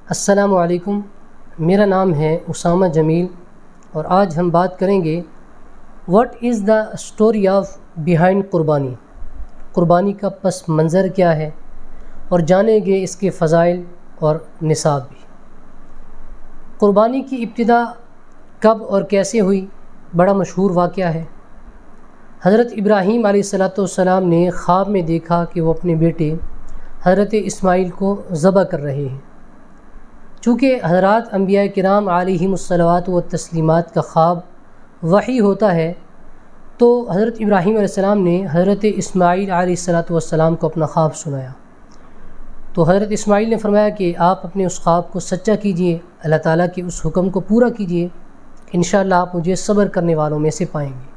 السلام علیکم، میرا نام ہے اسامہ جمیل اور آج ہم بات کریں گے what is the story of behind قربانی، قربانی کا پس منظر کیا ہے، اور جانیں گے اس کے فضائل اور نصاب بھی۔ قربانی کی ابتدا کب اور کیسے ہوئی، بڑا مشہور واقعہ ہے۔ حضرت ابراہیم علیہ السلام نے خواب میں دیکھا کہ وہ اپنے بیٹے حضرت اسماعیل کو ذبح کر رہے ہیں۔ چونکہ حضرات انبیاء کرام علیہم الصلوات و تسلیمات کا خواب وحی ہوتا ہے، تو حضرت ابراہیم علیہ السلام نے حضرت اسماعیل علیہ السلام کو اپنا خواب سنایا۔ تو حضرت اسماعیل نے فرمایا کہ آپ اپنے اس خواب کو سچا کیجئے، اللہ تعالیٰ کے اس حکم کو پورا کیجئے، انشاءاللہ آپ مجھے صبر کرنے والوں میں سے پائیں گے۔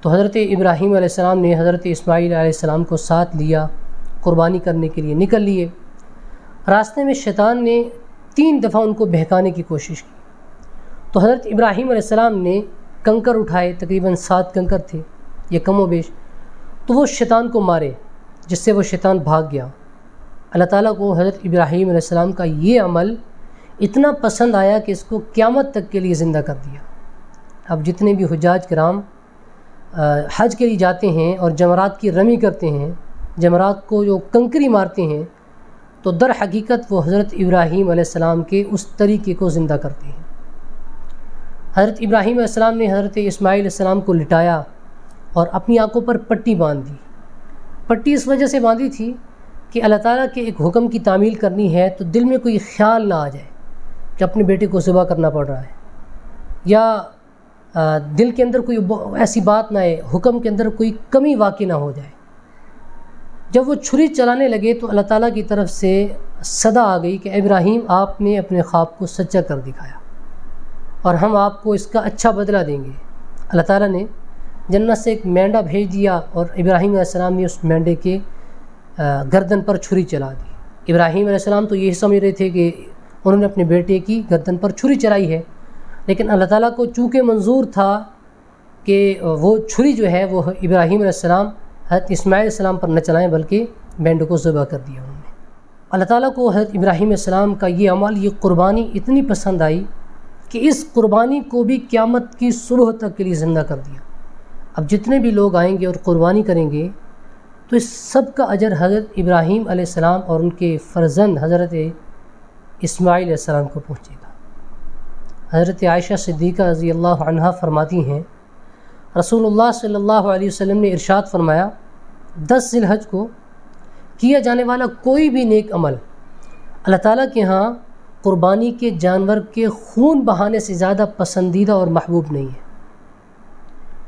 تو حضرت ابراہیم علیہ السلام نے حضرت اسماعیل علیہ السلام کو ساتھ لیا، قربانی کرنے کے لیے نکل لیے۔ راستے میں شیطان نے 3 دفعہ ان کو بہکانے کی کوشش کی، تو حضرت ابراہیم علیہ السلام نے کنکر اٹھائے، تقریباً 7 کنکر تھے یہ کم و بیش، تو وہ شیطان کو مارے، جس سے وہ شیطان بھاگ گیا۔ اللہ تعالیٰ کو حضرت ابراہیم علیہ السلام کا یہ عمل اتنا پسند آیا کہ اس کو قیامت تک کے لیے زندہ کر دیا۔ اب جتنے بھی حجاج کرام حج کے لیے جاتے ہیں اور جمرات کی رمی کرتے ہیں، جمرات کو جو کنکری مارتے ہیں، تو در حقیقت وہ حضرت ابراہیم علیہ السلام کے اس طریقے کو زندہ کرتے ہیں۔ حضرت ابراہیم علیہ السلام نے حضرت اسماعیل علیہ السلام کو لٹایا اور اپنی آنکھوں پر پٹی باندھ دی۔ پٹی اس وجہ سے باندھی تھی کہ اللہ تعالیٰ کے ایک حکم کی تعمیل کرنی ہے تو دل میں کوئی خیال نہ آ جائے کہ اپنے بیٹے کو ذبح کرنا پڑ رہا ہے، یا دل کے اندر کوئی ایسی بات نہ آئے، حکم کے اندر کوئی کمی واقع نہ ہو جائے۔ جب وہ چھری چلانے لگے تو اللہ تعالیٰ کی طرف سے صدا آ گئی کہ ابراہیم آپ نے اپنے خواب کو سچا کر دکھایا اور ہم آپ کو اس کا اچھا بدلہ دیں گے۔ اللہ تعالیٰ نے جنت سے ایک مینڈا بھیج دیا اور ابراہیم علیہ السلام نے اس مینڈے کے گردن پر چھری چلا دی۔ ابراہیم علیہ السلام تو یہی سمجھ رہے تھے کہ انہوں نے اپنے بیٹے کی گردن پر چھری چلائی ہے، لیکن اللہ تعالیٰ کو چونکہ منظور تھا کہ وہ چھری جو ہے وہ ابراہیم علیہ السلام حضرت اسماعیل علیہ السلام پر نہ چلائیں، بلکہ مینڈے کو ذبح کر دیا انہوں نے۔ اللہ تعالیٰ کو حضرت ابراہیم علیہ السلام کا یہ عمل، یہ قربانی اتنی پسند آئی کہ اس قربانی کو بھی قیامت کی صبح تک کے لیے زندہ کر دیا۔ اب جتنے بھی لوگ آئیں گے اور قربانی کریں گے تو اس سب کا اجر حضرت ابراہیم علیہ السلام اور ان کے فرزند حضرت اسماعیل علیہ السلام کو پہنچے گا۔ حضرت عائشہ صدیقہ رضی اللہ عنہا فرماتی ہیں، رسول اللہ صلی اللہ علیہ وسلم نے ارشاد فرمایا، 10 ذی الحج کو کیا جانے والا کوئی بھی نیک عمل اللہ تعالیٰ کے ہاں قربانی کے جانور کے خون بہانے سے زیادہ پسندیدہ اور محبوب نہیں ہے،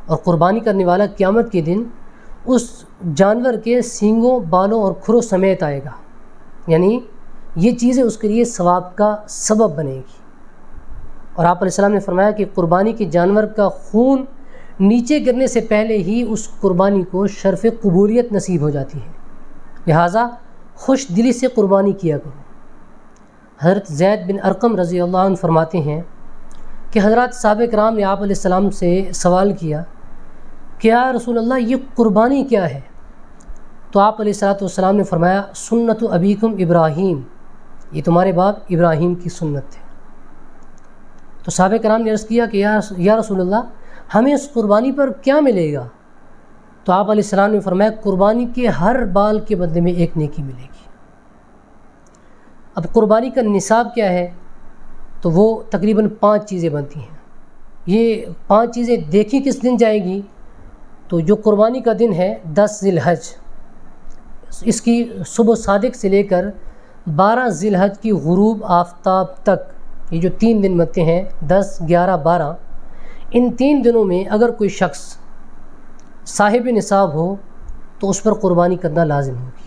اور قربانی کرنے والا قیامت کے دن اس جانور کے سینگوں، بالوں اور کھروں سمیت آئے گا، یعنی یہ چیزیں اس کے لیے ثواب کا سبب بنے گی۔ اور آپ علیہ السلام نے فرمایا کہ قربانی کے جانور کا خون نیچے گرنے سے پہلے ہی اس قربانی کو شرف قبولیت نصیب ہو جاتی ہے، لہٰذا خوش دلی سے قربانی کیا کرو۔ حضرت زید بن ارقم رضی اللہ عنہ فرماتے ہیں کہ حضرات صحابہ کرام نے آپ علیہ السلام سے سوال کیا کہ یا رسول اللہ یہ قربانی کیا ہے؟ تو آپ علیہ السلام نے فرمایا، سنت ابیکم ابراہیم، یہ تمہارے باپ ابراہیم کی سنت ہے۔ تو صحابہ کرام نے عرض کیا کہ یا رسول اللہ ہمیں اس قربانی پر کیا ملے گا؟ تو آپ علیہ السلام نے فرمایا، قربانی کے ہر بال کے بدلے میں ایک نیکی ملے گی۔ اب قربانی کا نصاب کیا ہے؟ تو وہ تقریباً 5 چیزیں بنتی ہیں۔ یہ 5 چیزیں دیکھی کس دن جائے گی؟ تو جو قربانی کا دن ہے 10 ذی الحج، اس کی صبح صادق سے لے کر 12 ذی الحج کی غروب آفتاب تک، یہ جو 3 دن بنتے ہیں 10، 11، 12، ان 3 دنوں میں اگر کوئی شخص صاحب نصاب ہو تو اس پر قربانی کرنا لازم ہوگی۔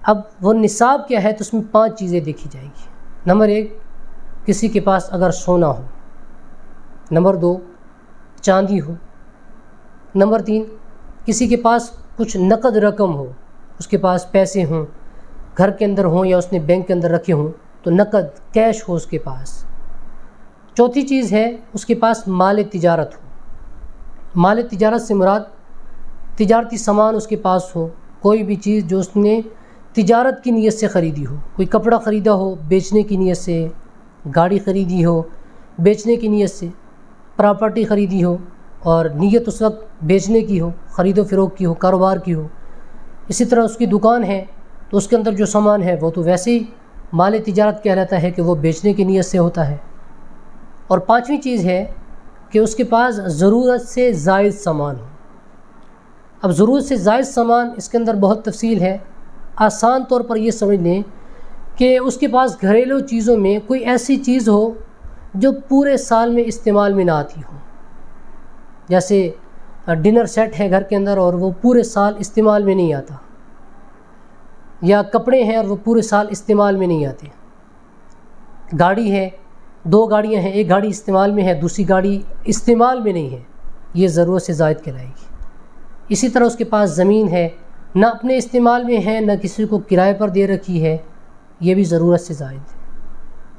اب وہ نصاب کیا ہے؟ تو اس میں 5 چیزیں دیکھی جائیں گی۔ نمبر 1، کسی کے پاس اگر سونا ہو۔ نمبر 2، چاندی ہو۔ نمبر 3، کسی کے پاس کچھ نقد رقم ہو، اس کے پاس پیسے ہوں، گھر کے اندر ہوں یا اس نے بینک کے اندر رکھے ہوں، تو نقد کیش ہو اس کے پاس۔ چوتھی چیز ہے اس کے پاس مال تجارت ہو۔ مال تجارت سے مراد تجارتی سامان اس کے پاس ہو، کوئی بھی چیز جو اس نے تجارت کی نیت سے خریدی ہو، کوئی کپڑا خریدا ہو بیچنے کی نیت سے، گاڑی خریدی ہو بیچنے کی نیت سے، پراپرٹی خریدی ہو اور نیت اس وقت بیچنے کی ہو، خرید و فروخت کی ہو، کاروبار کی ہو۔ اسی طرح اس کی دکان ہے تو اس کے اندر جو سامان ہے وہ تو ویسے ہی مال تجارت کہلاتا ہے کہ وہ بیچنے کی نیت سے ہوتا ہے۔ اور پانچویں چیز ہے کہ اس کے پاس ضرورت سے زائد سامان ہو۔ اب ضرورت سے زائد سامان، اس کے اندر بہت تفصیل ہے۔ آسان طور پر یہ سمجھ لیں کہ اس کے پاس گھریلو چیزوں میں کوئی ایسی چیز ہو جو پورے سال میں استعمال میں نہ آتی ہو، جیسے ڈنر سیٹ ہے گھر کے اندر اور وہ پورے سال استعمال میں نہیں آتا، یا کپڑے ہیں اور وہ پورے سال استعمال میں نہیں آتے، گاڑی ہے، 2 گاڑیاں ہیں، ایک گاڑی استعمال میں ہے، دوسری گاڑی استعمال میں نہیں ہے، یہ ضرورت سے زائد کہلائے گی۔ اسی طرح اس کے پاس زمین ہے، نہ اپنے استعمال میں ہے نہ کسی کو کرائے پر دے رکھی ہے، یہ بھی ضرورت سے زائد ہے۔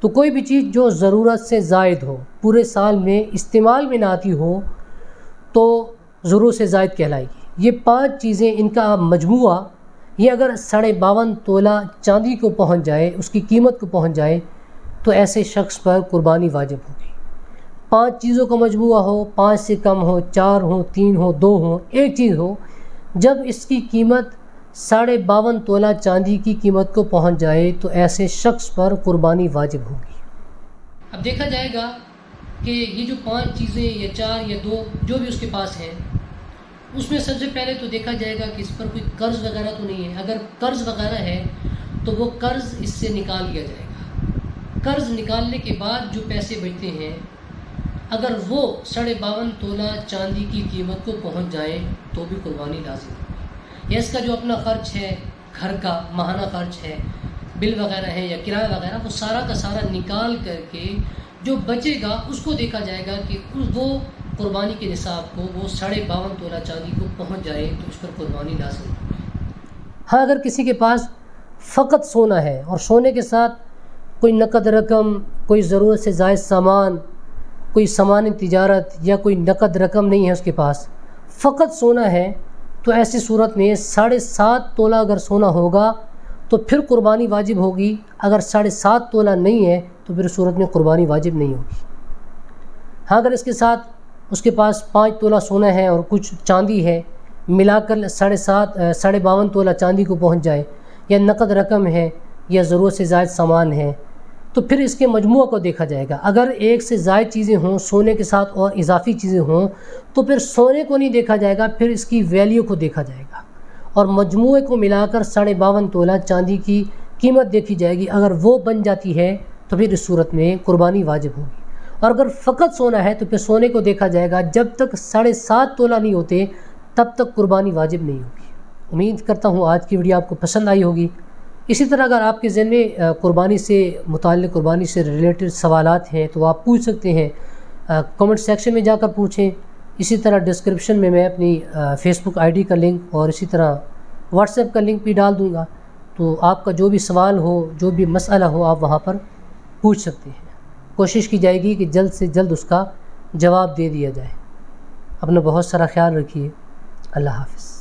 تو کوئی بھی چیز جو ضرورت سے زائد ہو، پورے سال میں استعمال میں نہ آتی ہو، تو ضرورت سے زائد کہلائے گی۔ یہ 5 چیزیں، ان کا مجموعہ یہ اگر 52.5 تولہ چاندی کو پہنچ جائے، اس کی قیمت کو پہنچ جائے، تو ایسے شخص پر قربانی واجب ہوگی۔ 5 چیزوں کا مجموعہ ہو، 5 سے کم ہو، 4 ہو، 3 ہو، 2 ہو، ایک چیز ہو، جب اس کی قیمت 52.5 تولہ چاندی کی قیمت کو پہنچ جائے تو ایسے شخص پر قربانی واجب ہوگی۔ اب دیکھا جائے گا کہ یہ جو 5 چیزیں یا 4 یا 2 جو بھی اس کے پاس ہیں، اس میں سب سے پہلے تو دیکھا جائے گا کہ اس پر کوئی قرض وغیرہ تو نہیں ہے۔ اگر قرض وغیرہ ہے تو وہ قرض اس سے نکال لیا جائے گا۔ قرض نکالنے کے بعد جو پیسے بچتے ہیں، اگر وہ 52.5 تولہ چاندی کی قیمت کو پہنچ جائیں تو بھی قربانی لازم ہوگی۔ یا اس کا جو اپنا خرچ ہے، گھر کا ماہانہ خرچ ہے، بل وغیرہ ہے یا کرایہ وغیرہ، وہ سارا کا سارا نکال کر کے جو بچے گا اس کو دیکھا جائے گا کہ وہ قربانی کے نصاب کو، وہ 52.5 تولہ چاندی کو پہنچ جائے تو اس پر قربانی لازم ہوگی۔ ہاں اگر کسی کے پاس فقط سونا ہے اور سونے کے ساتھ کوئی نقد رقم، کوئی ضرورت سے زائد سامان، کوئی سامان تجارت یا کوئی نقد رقم نہیں ہے اس کے پاس، فقط سونا ہے، تو ایسی صورت میں 7.5 تولہ اگر سونا ہوگا تو پھر قربانی واجب ہوگی۔ اگر 7.5 تولہ نہیں ہے تو پھر صورت میں قربانی واجب نہیں ہوگی۔ ہاں اگر اس کے ساتھ اس کے پاس 5 تولہ سونا ہے اور کچھ چاندی ہے، ملا کر 52.5 تولہ چاندی کو پہنچ جائے، یا نقد رقم ہے یا ضرورت سے زائد سامان ہے، تو پھر اس کے مجموعہ کو دیکھا جائے گا۔ اگر ایک سے زائد چیزیں ہوں سونے کے ساتھ اور اضافی چیزیں ہوں تو پھر سونے کو نہیں دیکھا جائے گا، پھر اس کی ویلیو کو دیکھا جائے گا اور مجموعے کو ملا کر 52.5 تولہ چاندی کی قیمت دیکھی جائے گی۔ اگر وہ بن جاتی ہے تو پھر اس صورت میں قربانی واجب ہوگی۔ اور اگر فقط سونا ہے تو پھر سونے کو دیکھا جائے گا، جب تک 7.5 تولہ نہیں ہوتے تب تک قربانی واجب نہیں ہوگی۔ امید کرتا ہوں آج کی ویڈیو آپ کو پسند آئی ہوگی۔ اسی طرح اگر آپ کے ذہن میں قربانی سے متعلق، قربانی سے ریلیٹڈ سوالات ہیں تو آپ پوچھ سکتے ہیں، کمنٹ سیکشن میں جا کر پوچھیں۔ اسی طرح ڈسکرپشن میں اپنی فیس بک آئی ڈی کا لنک اور اسی طرح واٹس ایپ کا لنک بھی ڈال دوں گا، تو آپ کا جو بھی سوال ہو، جو بھی مسئلہ ہو، آپ وہاں پر پوچھ سکتے ہیں۔ کوشش کی جائے گی کہ جلد سے جلد اس کا جواب دے دیا جائے۔ اپنا بہت سارا خیال رکھیے۔ اللہ حافظ۔